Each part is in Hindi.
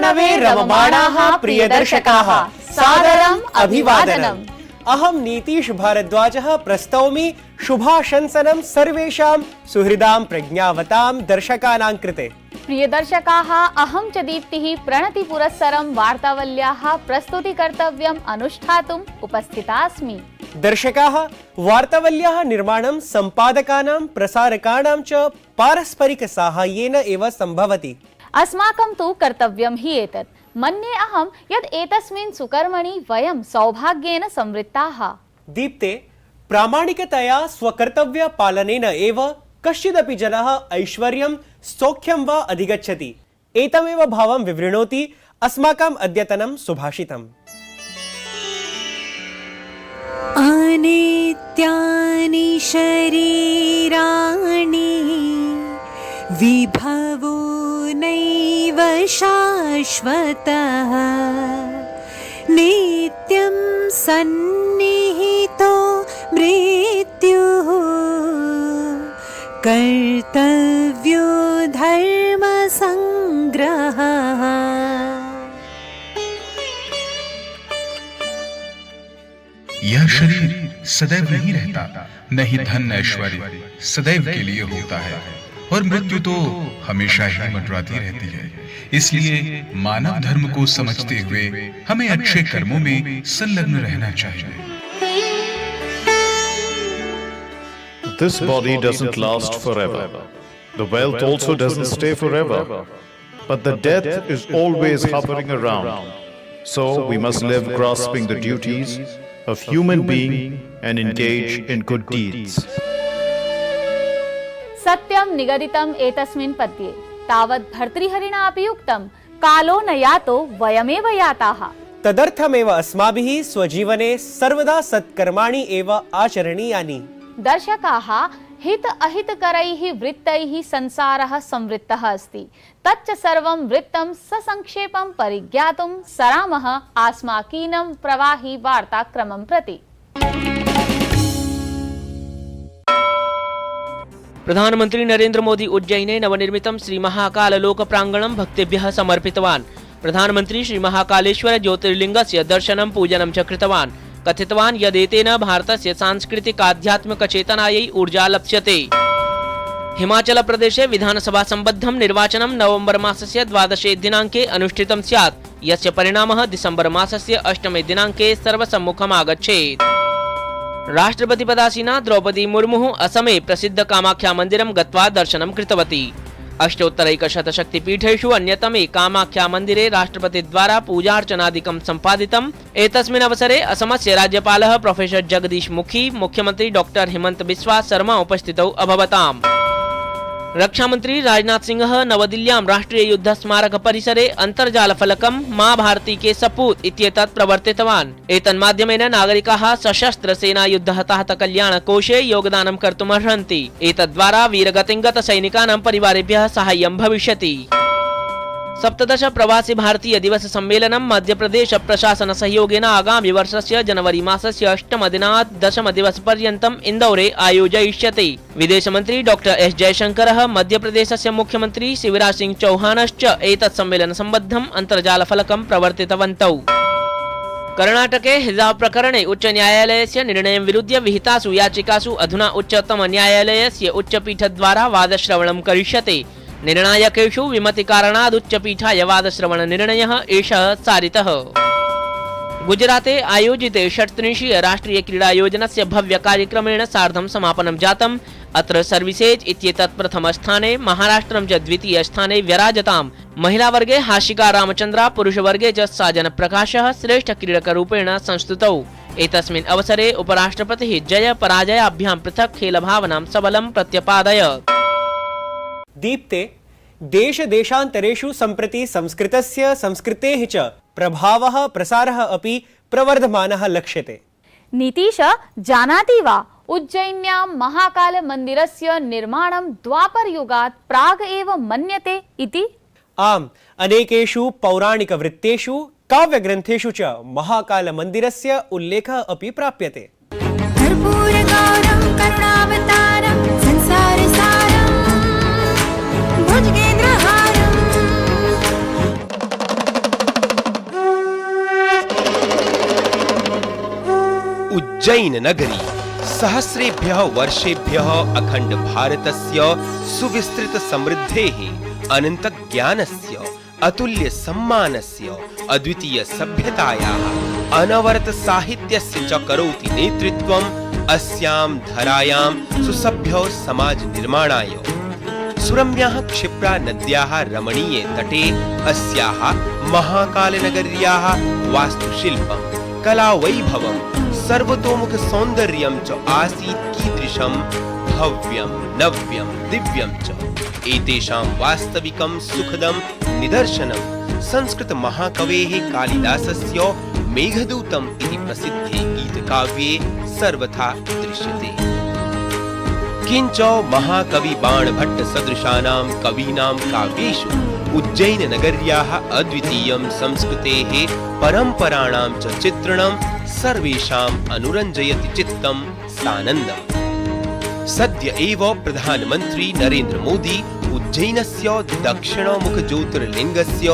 प्रणवे रममाणाः प्रियदर्शकाः सादरम् अभिवादनम्। अहं नीतीश भारद्वाजः प्रस्तौमि शुभाशंसनं सर्वेषां सुहृदां प्रज्ञावतां दर्शकानां कृते। प्रियदर्शकाः, अहं च दीप्तिः प्रणतिपुरस्सरं वार्तावल्याः प्रस्तुतिकर्तव्यम् अनुष्ठातुम् उपस्थितास्मि। दर्शकाः, वार्तावल्याः निर्माणं सम्पादकानां प्रसारकाणां च पारस्परिकसाहाय्येन एव सम्भवति। अस्माकं तु कर्तव्यं हि एतत्। मन्ये अहं यत् एतस्मिन् सुकर्मणि वयं सौभाग्येन संवृत्ताः। दीप्ते, प्रामाणिकतया स्वकर्तव्यपालनेन एव कश्चिदपि जनः ऐश्वर्यं सौख्यं वा अधिगच्छति। एतमेव भावं विवृणोति अस्माकम् अद्यतनं सुभाषितम्। अनित्यानि शरीराणि विभवो नैव शाश्वतः नित्यं सन्निहितो मृत्युः कर्तव्यो धर्मसंग्रहः। यह शरीर सदैव नहीं रहता, नहीं धन ऐश्वर्य सदैव के लिए होता है और मृत्यु तो हमेशा ही मंडराती रहती है। इसलिए मानव धर्म को समझते हुए हमें अच्छे कर्मों में संलग्न रहना चाहिए। This body doesn't last forever. The wealth also doesn't stay forever. But the death is always hovering around. So we must live grasping the duties of human being and engage in good deeds. सत्यं निगदितम् एतस्मिन् पद्ये तावत् भर्तृहरिणा अपि उक्तं कालो न यातो वयमेव याताः। तदर्थमेव अस्माभिः स्वजीवने सर्वदा सत्कर्माणि एव आचरणीयानि। दर्शकाः, हित अहितकरैः वृत्तैः संसारः संवृत्तः अस्ति। तच्च सर्वं वृत्तं ससंक्षेपं परिज्ञातुं सरामः आस्माकीनं प्रवाही वार्ताक्रमं प्रति। प्रधानमंत्री नरेंद्र मोदी उज्जैने नवनिर्मितं श्री महाकाल लोक प्रांगणं भक्तेभ्यः समर्पितवान्। प्रधानमंत्री श्री महाकालेश्वर ज्योतिर्लिंगस्य दर्शनं पूजनं च कृतवान्। कथितवान् यदेतेन भारतस्य सांस्कृतिक आध्यात्मिक चेतनायै ऊर्जा लप्स्यते। हिमाचल प्रदेशे विधानसभा संबद्धं निर्वाचनं नवंबर मासस्य 12 दिनाङ्के अनुष्ठितं स्यात्, यस्य परिणामः दिसंबर मासस्य 8 दिनाङ्के सर्वसम्मुखम् आगच्छेत्। राष्ट्रपति पदासीना द्रौपदी मुर्मुः असमे प्रसिद्ध कामाख्या मन्दिरं गत्वा दर्शनं कृतवती। अष्टोत्तरैकशत शक्तिपीठेषु अन्यतमे कामाख्या मन्दिरे राष्ट्रपतिद्वारा पूजार्चनादिकं सम्पादितम्। एतस्मिन् अवसरे असमस्य राज्यपालः प्रोफेसर जगदीश मुखी, मुख्यमंत्री डॉक्टर हिमंत बिस्वा शर्मा उपस्थितौ अभवताम्। रक्षामंत्री राजनाथ सिंह नवदिल्ल्यां राष्ट्रिय युद्ध स्मारक परिसरे अन्तर्जाल फलकं मां भारती के सपूत इत्येतत् प्रवर्तितवान्। एतन्माध्यमेन नागरिकाः सशस्त्र सेना युद्ध हताहत कल्याण कोषे योगदानं कर्तुमर्हन्ति। एतद्वारा वीरगतिङ्गत सैनिकानां परिवारेभ्यः साहाय्यं भविष्यति। 17 प्रवासी भारतीय दिवस सम्मेलनं मध्यप्रदेश प्रशासन सहयोगेन आगामि वर्षस्य जनवरी मासस्य 8 दिनात् 10 दिवसपर्यन्तम् इन्दौरे आयोजयिष्यते। विदेशमन्त्री डॉक्टर एस जयशंकरः, मध्यप्रदेशस्य मुख्यमंत्री शिवराज सिंह चौहानश्च एतत् सम्मेलनसम्बद्धम् अन्तर्जालफलकं प्रवर्तितवन्तौ। कर्णाटके हिजाब प्रकरणे उच्च न्यायालयस्य निर्णयं विरुध्य विहितासु याचिकासु अधुना उच्चतम न्यायालयस्य उच्चपीठद्वारा वादश्रवणं करिष्यते। निर्णायकेषु विमतिकारणाद् उच्चपीठाय वादश्रवणनिर्णयः एषः सारितः। गुजराते आयोजिते 36 राष्ट्रिय क्रीडायोजनस्य भव्यकार्यक्रमेण सार्धं समापनं जातम्। अत्र सर्विसेज इत्येतत् प्रथमस्थाने, महाराष्ट्रं च द्वितीयस्थाने व्यराजताम्। महिलावर्गे हाशिका रामचन्द्रा, पुरुषवर्गे च साजन प्रकाशः श्रेष्ठक्रीडकरूपेण संस्तुतौ। एतस्मिन् अवसरे उपराष्ट्रपतिः जय पराजयाभ्यां पृथक् खेलभावनां सबलं प्रत्यपादयत्। दीप्ते, देश देशान्तरेषु सम्प्रति संस्कृतस्य संस्कृतेः च प्रभावः प्रसारः अपि प्रवर्धमानः लक्ष्यते। नीतीश, जानाति वा उज्जैन्यां महाकाल मन्दिरस्य निर्माणं द्वापरयुगात् प्राग् एव मन्यते इति? आम्, अनेकेषु पौराणिकवृत्तेषु काव्यग्रन्थेषु च महाकाल मन्दिरस्य उल्लेखः अपि प्राप्यते। कर्पूरगौरं करुणावतारं संसारसारं भुजगेन्द्रहारम् उज्जैन नगरी सहस्रेभ्यः वर्षेभ्यः अखंड भारतस्य सुविस्तृत समृद्धेः अनंत ज्ञानस्य अतुल्य सम्मानस्य अद्वितीय सभ्यतायाः अनवरत साहित्यस्य च करोति नेतृत्वम् अस्यां धरायां सुसभ्य समाज निर्माणाय। सुरम्याः क्षिप्रा नद्याः रमणीये तटे अस्याः महाकालनगर्याः वास्तुशिल्पं कलावैभवं सर्वतोमुख सौन्दर्यं च आसीत् कीदृशं भव्यं नव्यं दिव्यं च। एतेषां वास्तविकं सुखदं निदर्शनं संस्कृत महाकवेः कालिदासस्य मेघदूतम् इति प्रसिद्धे गीतकाव्ये सर्वथा दृश्यते। किंच महाकवि बाणभट्ट सदृशानां कवीनां काव्येषु उज्जैन नगर्याः अद्वितीयं संस्कृतेः परम्पराणां च चित्रणं सर्वेषाम् अनुरञ्जयति चित्तं सानन्दम्। सद्य एव प्रधानमन्त्री नरेंद्र मोदी उज्जैनस्य दक्षिणमुख ज्योतिर्लिङ्गस्य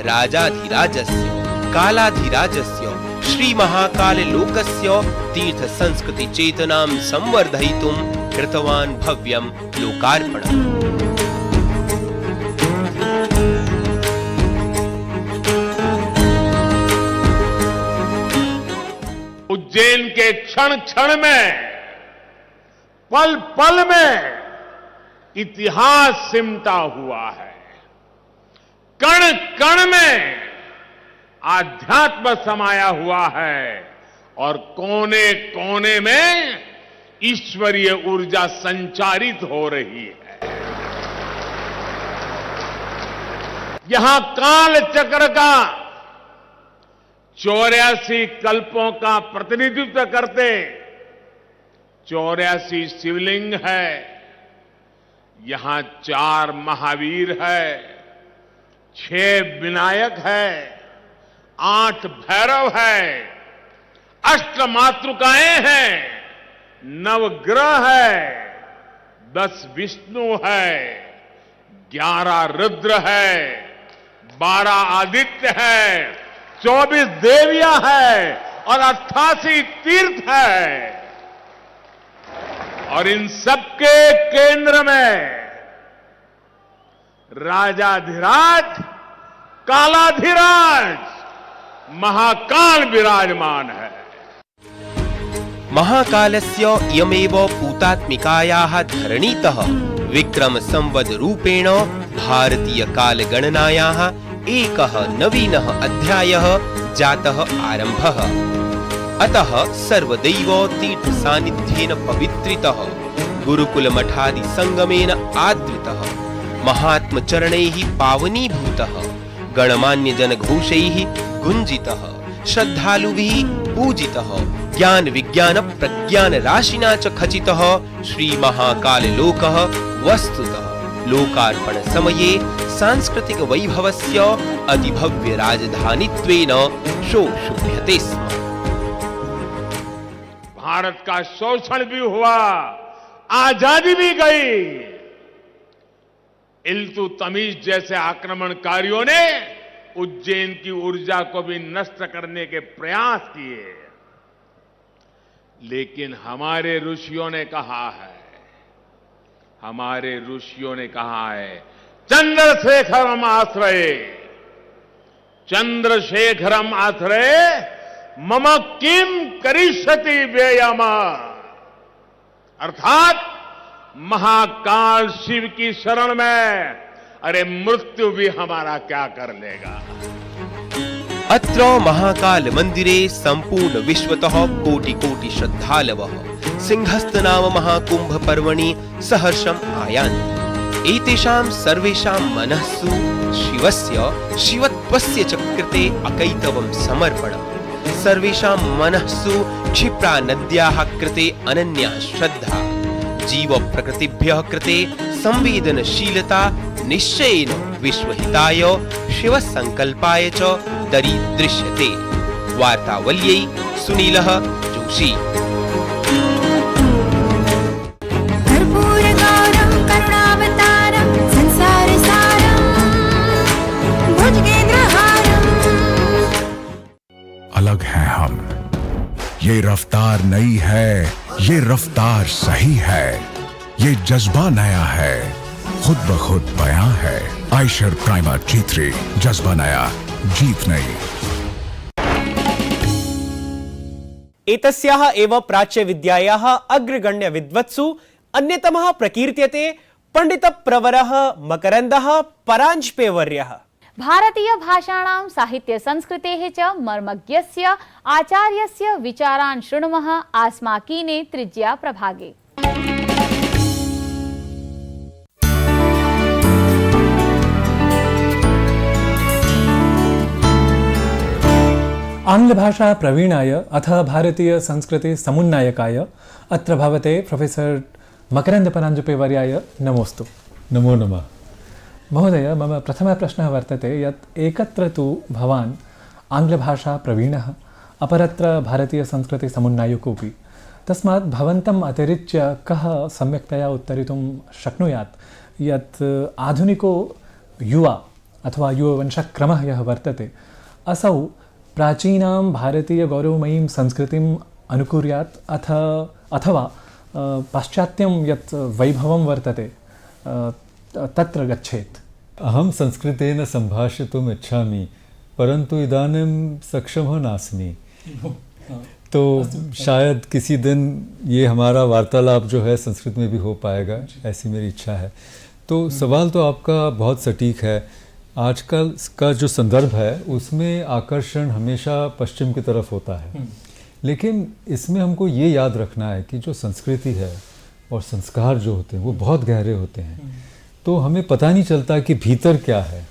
राजाधिराजस्य कालाधिराजस्य श्री महाकाल लोकस्य तीर्थ संस्कृति चेतनां संवर्धयितुं कृतवान् भव्यं लोकार्पणम्। उज्जैन के क्षण क्षण में पल पल में इतिहास सिमटा हुआ है। कण कण में आध्यात्म समाया हुआ है और कोने कोने में ईश्वरीय ऊर्जा संचारित हो रही है। यहां काल चक्र का 84 कल्पों का प्रतिनिधित्व करते 84 शिवलिंग है। यहां 4 महावीर है, 6 विनायक है, 8 भैरव है, 8 मातृकाएं हैं, 9 ग्रह है, 10 विष्णु है, 11 रुद्र है, 12 आदित्य है, 24 देवियां है और 88 तीर्थ है। और इन सबके केंद्र में राजाधिराज कालाधिराज महाकाल विराजमान है। महाकालस्य इयमेव पूतात्मिकायाः धरणीतः विक्रम संवद रूपेण भारतीय काल गणनायाः एकः नवीनः अध्यायः जातः आरम्भः। अतः सर्वदैव तीर्थ सान्निध्येन पवित्रितः गुरुकुल मठादि संगमेन आदृतः महात्म चरणैः पावनीभूतः गणमान्य जन घोषैः गुंजितः श्रद्धालुभिः पूजितः ज्ञान विज्ञान प्रज्ञान राशिना च खचितः श्री महाकाल लोकः वस्तुतः लोकार्पण समये सांस्कृतिक वैभवस्य अतिभव्य राजधानीत्वेन शोभ्यते स्म। भारत का शोषण भी हुआ, आजादी भी गई। इल्तुतमिश जैसे आक्रमणकारियों ने उज्जैन की ऊर्जा को भी नष्ट करने के प्रयास किए, लेकिन हमारे ऋषियों ने कहा है चंद्रशेखरम आश्रये मम किम करिष्यति व्ययम। अर्थात महाकाल शिव की शरण में अरे मृत्यु भी हमारा क्या कर लेगा। अत्र महाकाल मंदिरे संपूर्ण विश्वतः कोटि कोटि श्रद्धालवः सिंहस्थ नाम महाकुंभ पर्वणि सहर्षम् आयान्ति। एतेषां सर्वेषां मनःसु शिवस्य शिवत्वस्य च कृते अकैतवं समर्पणम्। सर्वेषां मनःसु क्षिप्रा नद्याः कृते अनन्या श्रद्धा, जीव प्रकृतिभ्यः कृते संवेदनशीलता निश्चयेन विश्वहिताय शिव संकल्पाय च दरीदृश्यते। वार्तावल्यै सुनीलः जोशी। कर्पूरगौरं करुणावतारं संसारसारं भुजगेन्द्रहारम्। अलग हैं हम, ये रफ्तार नई है, ये रफ्तार सही है, ये जज्बा नया है, खुद ब खुद बयां है। आयशर प्राइमर G3, जज्बा नया, जीत नई। एतस्याः एव प्राच्यविद्यायाः अग्रगण्य विद्वत्सु अन्यतमः प्रकीर्त्यते पण्डितप्रवरः मकरन्दः पराञ्जपेवर्यः। भारतीय भाषाणां साहित्य संस्कृतेः च मर्मज्ञस्य आचार्यस्य विचारान् शृणुमः आस्माकीने त्रिज्या प्रभागे। आङ्ग्लभाषा प्रवीणाय अथ भारतीय संस्कृति समुन्नायकाय अत्र भवते प्रोफेसर मकरन्द पराञ्जपेवर्याय नमोस्तु। नमो नमः। महोदय, मम प्रथमः प्रश्नः वर्तते यत् एकत्र तु भवान् आङ्ग्लभाषा प्रवीणः, अपरत्र भारतीय संस्कृति समुन्नायकोऽपि, तस्मात् भवन्तम् अतिरिच्य कः सम्यक्तया उत्तरितुं शक्नुयात् यत् आधुनिको युवा अथवा युववंशक्रमः यः वर्तते असौ प्राचीनां भारतीय गौरवमयीं संस्कृतिम् अनुकुर्यात् अथवा पाश्चात्यं यत् वैभवं वर्तते तत्र गच्छेत्। अहं संस्कृतेन सम्भाषितुम् इच्छामि, परन्तु इदानीं सक्षमः नास्मि। तो शायद किसी दिन ये हमारा वार्तालाप जो है संस्कृत में भी हो पाएगा, ऐसी मेरी इच्छा है। तो सवाल तो आपका बहुत सटीक है। आजकल का जो संदर्भ है उसमें आकर्षण हमेशा पश्चिम की तरफ होता है, लेकिन इसमें हमको ये याद रखना है कि जो संस्कृति है और संस्कार जो होते हैं वो बहुत गहरे होते हैं, तो हमें पता नहीं चलता कि भीतर क्या है।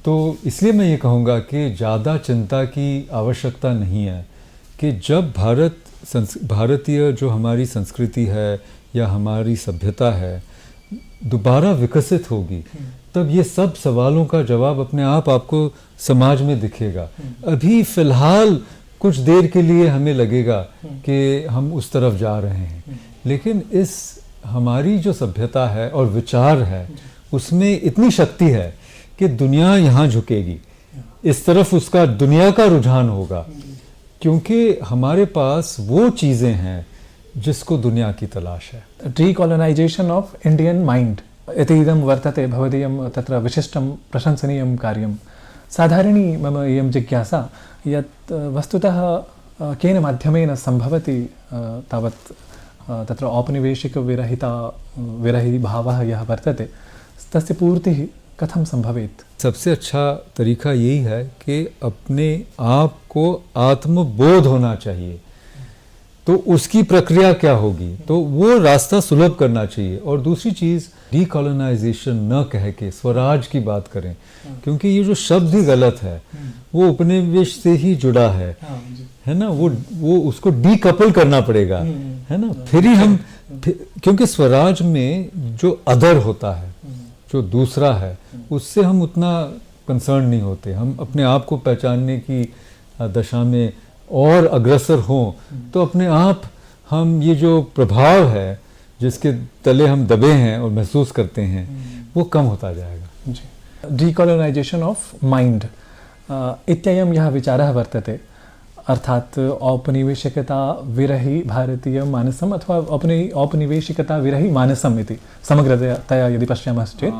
तो इसलिए मैं ये कहूँगा कि ज़्यादा चिंता की आवश्यकता नहीं है कि जब भारतीय जो हमारी संस्कृति है या हमारी सभ्यता है दोबारा विकसित होगी, तब ये सब सवालों का जवाब अपने आप आपको समाज में दिखेगा। अभी फ़िलहाल कुछ देर के लिए हमें लगेगा कि हम उस तरफ जा रहे हैं, लेकिन इस हमारी जो सभ्यता है और विचार है उसमें इतनी शक्ति है कि दुनिया यहाँ झुकेगी, इस तरफ उसका दुनिया का रुझान होगा, क्योंकि हमारे पास वो चीज़ें हैं जिसको दुनिया की तलाश है। डीकोलोनाइजेशन ऑफ इंडियन माइंड इति इदं वर्तते भवदीयं तत्र विशिष्टं प्रशंसनीयं कार्यं। साधारणी मम इयं जिज्ञासा यत् वस्तुतः केन माध्यमेन सम्भवति तावत् तत्र औपनिवेशिकविरहिभावः यः वर्तते तस्य पूर्तिः कथं संभवेत्? सबसे अच्छा तरीका यही है कि अपने आप को आत्मबोध होना चाहिए। तो उसकी प्रक्रिया क्या होगी? तो वो रास्ता सुलभ करना चाहिए। और दूसरी चीज़, डीकोलोनाइजेशन न कह के स्वराज की बात करें, क्योंकि ये जो शब्द ही गलत है, वो उपनिवेश से ही जुड़ा है ना। वो उसको डीकपल करना पड़ेगा, है ना। फिर ही हम क्योंकि स्वराज में जो अदर होता है, जो दूसरा है, उससे हम उतना कंसर्न नहीं होते। हम अपने आप को पहचानने की दशा में और अग्रसर हों तो अपने आप हम ये जो प्रभाव है जिसके तले हम दबे हैं और महसूस करते हैं वो कम होता जाएगा। डीकोलोनाइजेशन ऑफ माइंड इत्ययं यः विचारः वर्तते, अर्थात औपनिवेशिकता विरहि भारतीय मानसम् अथवा औपनिवेशिकता विरहि मानसम् इति समग्रतया यदि पश्यामश्चेत्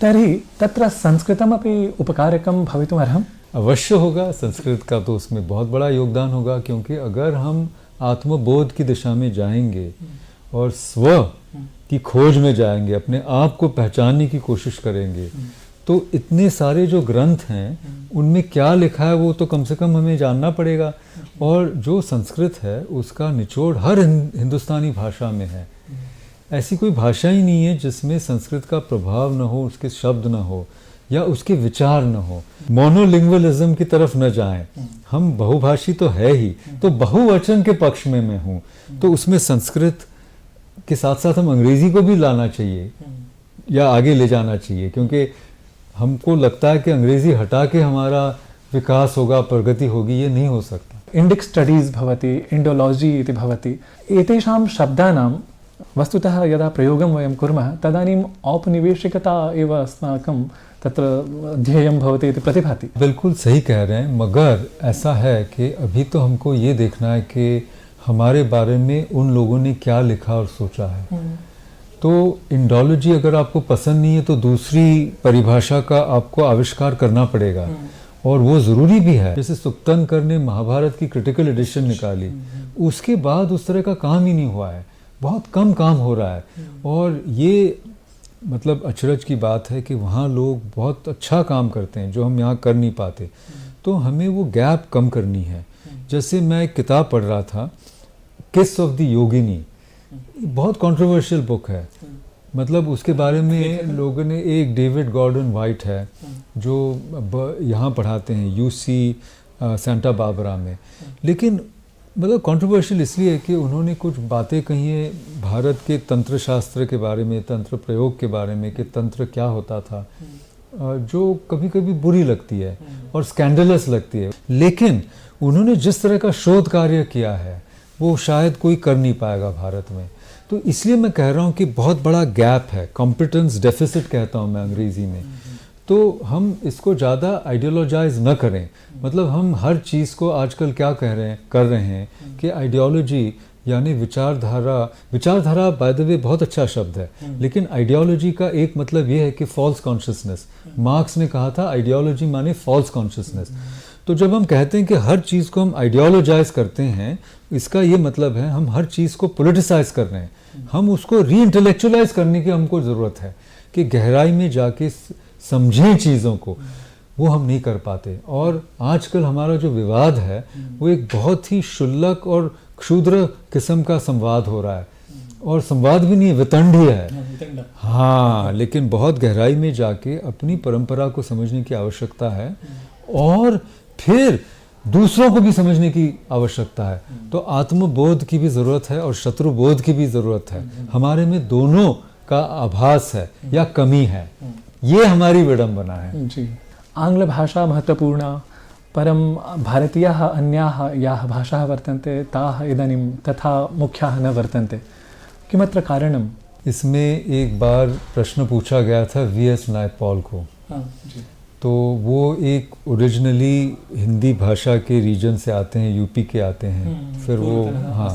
तर्हि तत्र संस्कृतमपि उपकारकं भवितुमर्हम्। अवश्य होगा, संस्कृत का तो उसमें बहुत बड़ा योगदान होगा, क्योंकि अगर हम आत्मबोध की दिशा में जाएंगे और स्व की खोज में जाएंगे, अपने आप को पहचानने की कोशिश करेंगे, तो इतने सारे जो ग्रंथ हैं उनमें क्या लिखा है वो तो कम से कम हमें जानना पड़ेगा। और जो संस्कृत है उसका निचोड़ हर हिंदुस्तानी भाषा में है। ऐसी कोई भाषा ही नहीं है जिसमें संस्कृत का प्रभाव न हो, उसके शब्द न हो या उसके विचार न हो। मोनोलिंग्वलिज्म की तरफ न जाएं। हम बहुभाषी तो है ही, तो बहुवचन के पक्ष में मैं हूँ, तो उसमें संस्कृत के साथ साथ हम अंग्रेजी को भी लाना चाहिए या आगे ले जाना चाहिए, क्योंकि हमको लगता है कि अंग्रेजी हटा के हमारा विकास होगा, प्रगति होगी, ये नहीं हो सकता। इंडिक स्टडीज भवति, इंडोलॉजी इति भवति, एतेषां शब्दानां वस्तुतः यदा प्रयोगं वयं कुर्मः तदानीम् औपनिवेशिकता एव अस्माकं तत्र ध्येयं भवति इति प्रतिभाति। बिल्कुल सही कह रहे हैं, मगर ऐसा है कि अभी तो हमको ये देखना है कि हमारे बारे में उन लोगों ने क्या लिखा और सोचा है। तो इंडोलॉजी अगर आपको पसंद नहीं है तो दूसरी परिभाषा का आपको आविष्कार करना पड़ेगा, और वो ज़रूरी भी है। जैसे सुक्तनकर ने महाभारत की क्रिटिकल एडिशन निकाली, उसके बाद उस तरह का काम ही नहीं हुआ है, बहुत कम काम हो रहा है। और ये मतलब अचरज की बात है कि वहाँ लोग बहुत अच्छा काम करते हैं जो हम यहाँ कर नहीं पाते। तो हमें वो गैप कम करनी है। जैसे मैं एक किताब पढ़ रहा था, किस ऑफ द योगिनी, बहुत कंट्रोवर्शियल बुक है। मतलब उसके बारे में लोगों ने, एक डेविड गॉर्डन वाइट है जो यहाँ पढ़ाते हैं यूसी सेंटा बारबरा में, लेकिन मतलब कंट्रोवर्शियल इसलिए कि उन्होंने कुछ बातें कही है भारत के तंत्र शास्त्र के बारे में, तंत्र प्रयोग के बारे में, कि तंत्र क्या होता था, जो कभी कभी बुरी लगती है और स्कैंडलस लगती है। लेकिन उन्होंने जिस तरह का शोध कार्य किया है वो शायद कोई कर नहीं पाएगा भारत में। तो इसलिए मैं कह रहा हूँ कि बहुत बड़ा गैप है, कॉम्पिटेंस डेफिसिट कहता हूँ मैं अंग्रेज़ी में। तो हम इसको ज़्यादा आइडियोलॉजाइज न करें। मतलब हम हर चीज़ को आजकल क्या कर रहे हैं कि आइडियोलॉजी यानी विचारधारा बाय द वे बहुत अच्छा शब्द है, लेकिन आइडियोलॉजी का एक मतलब ये है कि फॉल्स कॉन्शियसनेस। मार्क्स ने कहा था आइडियोलॉजी माने फॉल्स कॉन्शियसनेस। तो जब हम कहते हैं कि हर चीज़ को हम आइडियोलॉजाइज करते हैं, इसका ये मतलब है हम हर चीज़ को पोलिटिसाइज कर रहे हैं। हम उसको री इंटेलेक्चुअलाइज करने की हमको ज़रूरत है कि गहराई में जाके समझें चीज़ों को, वो हम नहीं कर पाते। और आजकल हमारा जो विवाद है वो एक बहुत ही क्षुल्लक और क्षुद्र किस्म का संवाद हो रहा है, और संवाद भी नहीं, वितंडी है। हाँ, लेकिन बहुत गहराई में जाके अपनी परंपरा को समझने की आवश्यकता है, और फिर दूसरों को भी समझने की आवश्यकता है। तो आत्मबोध की भी ज़रूरत है और शत्रुबोध की भी ज़रूरत है। हमारे में दोनों का आभास है या कमी है, ये हमारी विडंबना है। जी, आंग्ल भाषा महत्वपूर्णा, परं भारतीयाः अन्याः याः भाषाः वर्तन्ते ताः इदानीं तथा मुख्याः न वर्तन्ते। किमत्र कारणम्? इसमें एक बार प्रश्न पूछा गया था वी.एस. नायपॉल को। तो वो एक ओरिजिनली हिंदी भाषा के रीजन से आते हैं, यूपी के आते हैं। फिर वो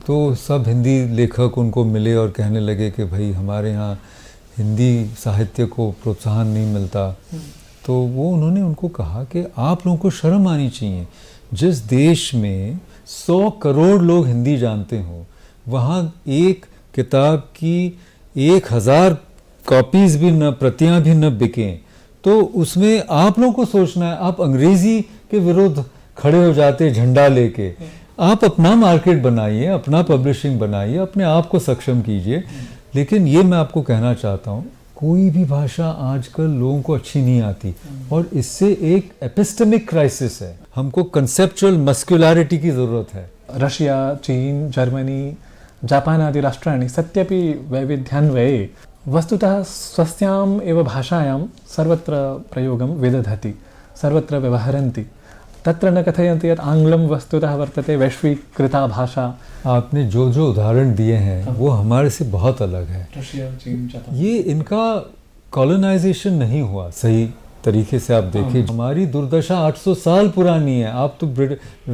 तो सब हिंदी लेखक उनको मिले और कहने लगे कि भाई हमारे यहाँ हिंदी साहित्य को प्रोत्साहन नहीं मिलता। तो वो उन्होंने उनको कहा कि आप लोगों को शर्म आनी चाहिए, जिस देश में 100 करोड़ लोग हिंदी जानते हो, वहाँ एक किताब की 1000 कॉपीज़ भी न, प्रतियाँ भी न बिकें, तो उसमें आप लोगों को सोचना है। आप अंग्रेज़ी के विरुद्ध खड़े हो जाते झंडा लेके। आप अपना मार्केट बनाइए, अपना पब्लिशिंग बनाइए, अपने आप को सक्षम कीजिए। लेकिन ये मैं आपको कहना चाहता हूँ, कोई भी भाषा आजकल लोगों को अच्छी नहीं आती, और इससे एक एपिस्टेमिक क्राइसिस है। हमको कंसेप्चुअल मस्क्युलैरिटी की ज़रूरत है। रशिया, चीन, जर्मनी, जापान आदि राष्ट्राणि सत्यपि वैविध्यान्वये वस्तुतः स्वस्याम् एव भाषायां सर्वत्र प्रयोगं विदधति, सर्वत्र व्यवहरन्ति। तत्र न कथयन्ति यत् आंग्लं वस्तुतः वर्तते वैश्वीकृता भाषा। आपने जो उदाहरण दिए हैं वो हमारे से बहुत अलग है। रशिया, चीन, जापान, ये इनका कॉलोनाइजेशन नहीं हुआ सही तरीके से। आप देखिए हमारी दुर्दशा 800 साल पुरानी है। आप तो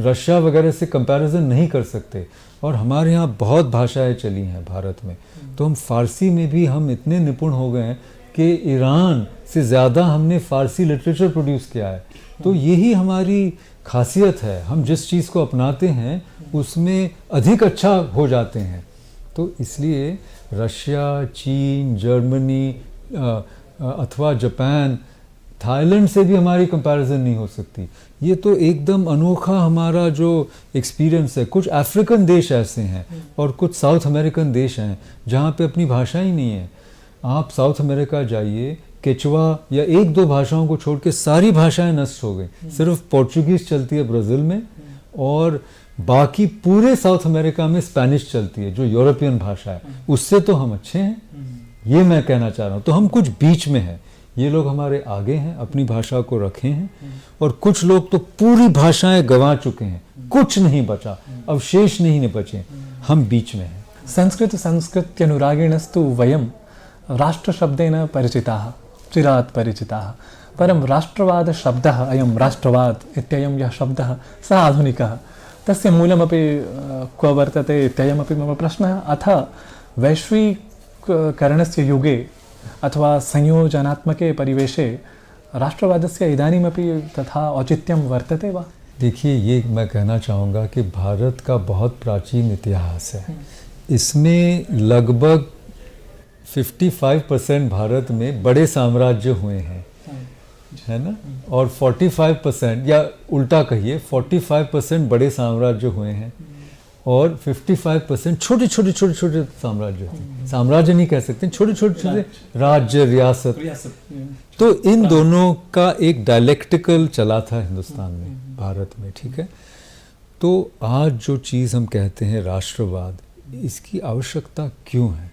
रशिया वगैरह से कंपैरिजन नहीं कर सकते। और हमारे यहाँ बहुत भाषाएं चली हैं भारत में। तो हम फारसी में भी हम इतने निपुण हो गए हैं कि ईरान से ज़्यादा हमने फारसी लिटरेचर प्रोड्यूस किया है। तो यही हमारी खासियत है, हम जिस चीज़ को अपनाते हैं उसमें अधिक अच्छा हो जाते हैं। तो इसलिए रशिया, चीन, जर्मनी अथवा जापान, थाईलैंड से भी हमारी कंपैरिजन नहीं हो सकती। ये तो एकदम अनोखा हमारा जो एक्सपीरियंस है। कुछ अफ्रीकन देश ऐसे हैं और कुछ साउथ अमेरिकन देश हैं जहाँ पे अपनी भाषा ही नहीं है। आप साउथ अमेरिका जाइए, केचवा या 1-2 भाषाओं को छोड़ के सारी भाषाएं नष्ट हो गई। सिर्फ पोर्चुगीज़ चलती है ब्राज़ील में, और बाकी पूरे साउथ अमेरिका में स्पेनिश चलती है जो यूरोपियन भाषा है। उससे तो हम अच्छे हैं, ये मैं कहना चाह रहा हूँ। तो हम कुछ बीच में हैं। ये लोग हमारे आगे हैं, अपनी भाषा को रखे हैं, और कुछ लोग तो पूरी भाषाएं गंवा चुके हैं, कुछ नहीं बचा, अवशेष नहीं बचे। हम बीच में हैं। संस्कृत्यनुरागिणस्तु वयं राष्ट्रशब्देन परिचिताः, चिरात् परिचिताः। परं राष्ट्रवादशब्दः, अयं राष्ट्रवाद इत्ययं यः शब्दः सः आधुनिकः, तस्य मूलमपि क्व वर्तते इत्ययमपि मम प्रश्नः। अथ वैश्वीकरणस्य युगे अथवा संयोजनात्मके परिवेशे राष्ट्रवादस्य इदानीमपि तथा औचित्यं वर्तते वा? देखिए, ये मैं कहना चाहूँगा कि भारत का बहुत प्राचीन इतिहास है। इसमें लगभग 55% भारत में बड़े साम्राज्य हुए हैं, है ना, और 45% या उल्टा कहिए 45% बड़े साम्राज्य हुए हैं और 55% छोटे छोटे साम्राज्य होते हैं। साम्राज्य नहीं कह सकते, छोटे छोटे राज्य, रियासत। तो इन दोनों का एक डायलेक्टिकल चला था हिंदुस्तान में, भारत में, ठीक है। तो आज जो चीज़ हम कहते हैं राष्ट्रवाद, इसकी आवश्यकता क्यों है?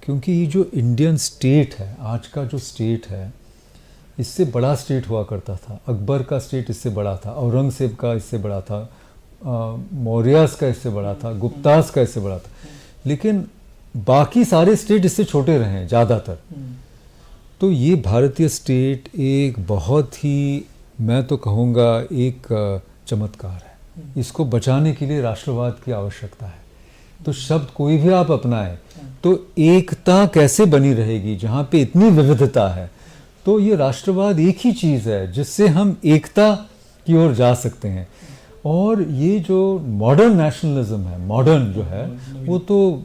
क्योंकि ये जो इंडियन स्टेट है, आज का जो स्टेट है, इससे बड़ा स्टेट हुआ करता था। अकबर का स्टेट इससे बड़ा था, औरंगजेब का इससे बड़ा था, मौर्यास का इससे बड़ा था, गुप्तास का इससे बड़ा था। लेकिन बाकी सारे स्टेट इससे छोटे रहे हैं ज़्यादातर। तो ये भारतीय स्टेट एक बहुत ही, मैं तो कहूँगा, एक चमत्कार है। इसको बचाने के लिए राष्ट्रवाद की आवश्यकता है। तो शब्द कोई भी आप अपनाएं तो एकता कैसे बनी रहेगी जहाँ पे इतनी विविधता है? तो ये राष्ट्रवाद एक ही चीज़ है जिससे हम एकता की ओर जा सकते हैं। और ये जो मॉडर्न नेशनलिज्म है, मॉडर्न जो है, वो तो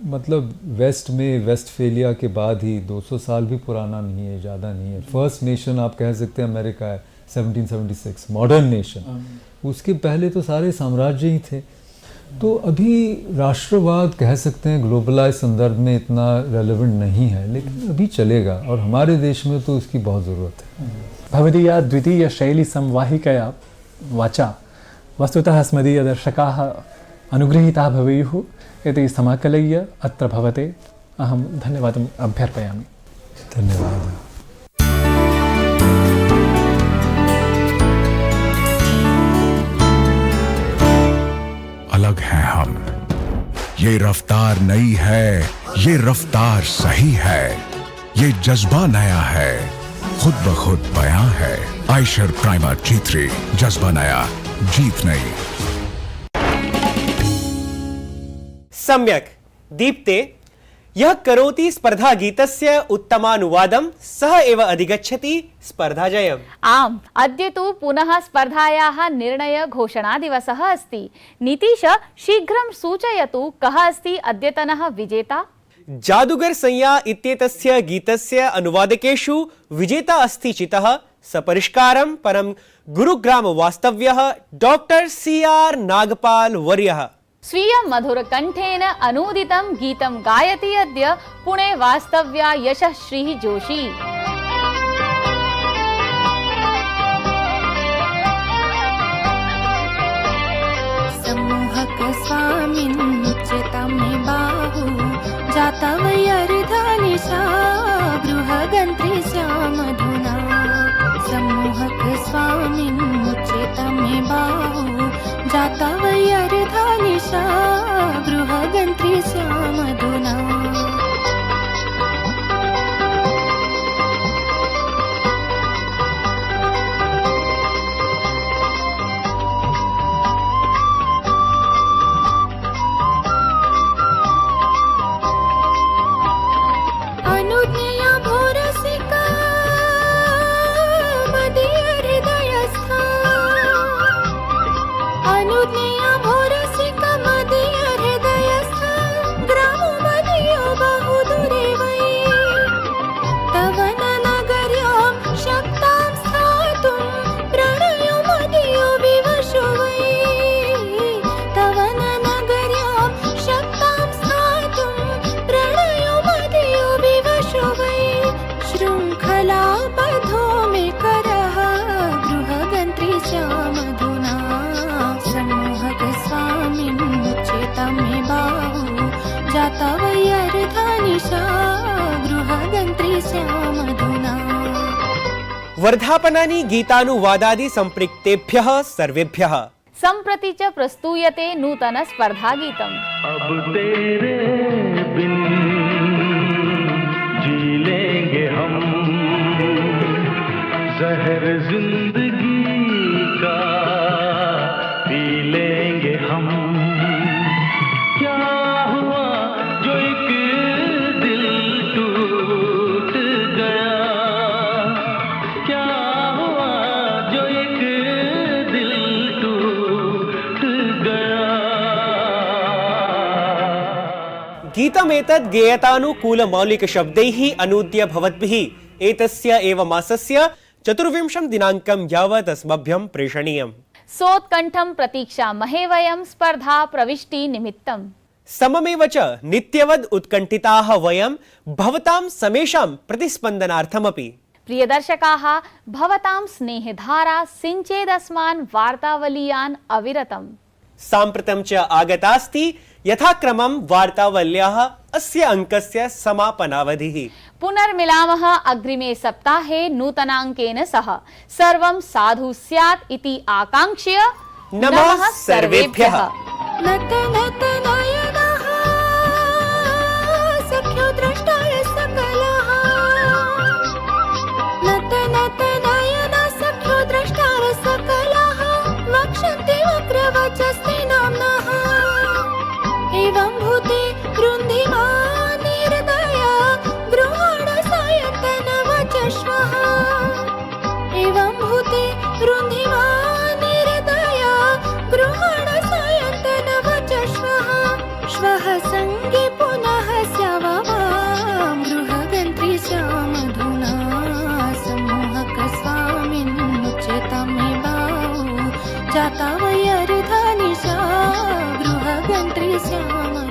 मतलब वेस्ट में वेस्टफेलिया के बाद ही 200 साल भी पुराना नहीं है, ज़्यादा नहीं है। फर्स्ट नेशन आप कह सकते हैं अमेरिका है, 1776 मॉडर्न नेशन। उसके पहले तो सारे साम्राज्य ही थे। तो अभी राष्ट्रवाद कह सकते हैं ग्लोबलाइज संदर्भ में इतना रेलेवेंट नहीं है, लेकिन अभी चलेगा और हमारे देश में तो इसकी बहुत ज़रूरत है। भवदीया द्वितीय शैली संवाहिकया वाचा वस्तुतः अस्मदीयदर्शकाः अनुगृहीताः भवेयुः इति समाकलय्य अत्र भवते अहं धन्यवादम् अभ्यर्पयामि। धन्यवाद। अलग हैं हम, ये रफ्तार नई है, ये रफ्तार सही है, ये जज्बा नया है, खुद ब खुद बयां है। आयशर प्राइमर G3, जज्बा नया, जीत नई। सम्यक् दीप्ते, यः करोति स्पर्धा गीतस्य उत्तमानुवादं सः एव अधिगच्छति स्पर्धाजयम्। आम्, अद्य तु पुनः स्पर्धायाः निर्णयघोषणादिवसः अस्ति। नीतीश, शीघ्रं सूचयतु कः अस्ति अद्यतनः विजेता? जादूगर सैया इत्येतस्य गीतस्य अनुवादकेषु विजेता अस्ति चितः सपरिष्कारं परं गुरुग्राम वास्तव्यः डॉक्टर CR नागपाल वर्यः। स्वीयं मधुरकण्ठेन अनूदितं गीतं गायति अद्य पुणे वास्तव्या यशश्री जोशी। सम्मोहक स्वामिन्नुच्यतां मे बाहु जाता वैर्धानिशा गृहगन्त्री स्यामधुना। सम्मोहक स्वामिन्नुच्यतां मे बाहु जाता वैर्धानिशा गृहगन्त्री स्यामधुना। अनुज्ञया भोरसिका मदीय हृदयस्था। अनुज्ञया भोरसिका मदीय हृदयस्था ग्रामो मदीयो बहुदूरे वै। तव नगर्यां शक्तां स्थातुं प्रणयो मदीयो विवशो वै। तव नगर्यां शक्तां स्थातुं प्रणयो मदीयो विवशो वै। शृङ्खला बद्धो मे करः गृहगन्त्री स्यामधुना। सम्मोहक स्वामिन्नुच्यतां मे बाहु जाता वैर्धानिशा गृहगन्त्री स्यामधुना। वर्धापनानि गीतानुवादादि संपृक्तेभ्यः सर्वेभ्यः सम्प्रति च प्रस्तूयते नूतन स्पर्धागीतम्। अब तेरे बिन जी लेंगे हम, जहर जिंदगी का पी लेंगे हम। क्या हुआ जो एक दिल टूट गया, क्या हुआ जो एक दिल टूट गया। गीतमेतद् गेयतानुकूलमौलिकशब्दैः अनूद्य भवद्भिः एतस्य एव मासस्य 24 दिनाङ्कं यावत् अस्मभ्यं प्रेषणीयम्। सोत्कण्ठं प्रतीक्षामहे वयं स्पर्धा प्रविष्टि निमित्तम्। सममेव च नित्यवद् उत्कण्ठिताः वयं भवतां समेषां प्रतिस्पन्दनार्थमपि। प्रियदर्शकाः, भवतां स्नेहधारा सिञ्चेदस्मान् वार्तावलीयान् अविरतम्। साम्प्रतं च आगतास्ति यथाक्रमं वार्तावल्याः अस्य अङ्कस्य समापनावधिः। पुनर्मिलामः अग्रिमे सप्ताहे नूतनाङ्केन सह। सर्वं साधु स्यात् इति आकाङ्क्ष्य नमः सर्वेभ्यः। नत नत नयनः सख्यो द्रष्टाय सकलः, नत नत नयन सख्यो द्रष्टार सकलः, वक्षन्ति वक्रवचस्ते नाम्नः। एवं भूते रुन्धिमान् निर्दया गृहाण सायन्तन वचश्वः। एवं भूते रुन्धिमान् निर्दया गृहाण सायन्तन वचश्वः। श्वः सङ्गे पुनः स्यावां गृहगन्त्री स्यामधुना। सम्मोहक स्वामिन्मुच्यतां मे बाहु, जाता वै अर्धानिशा गृहगन्त्री स्याम।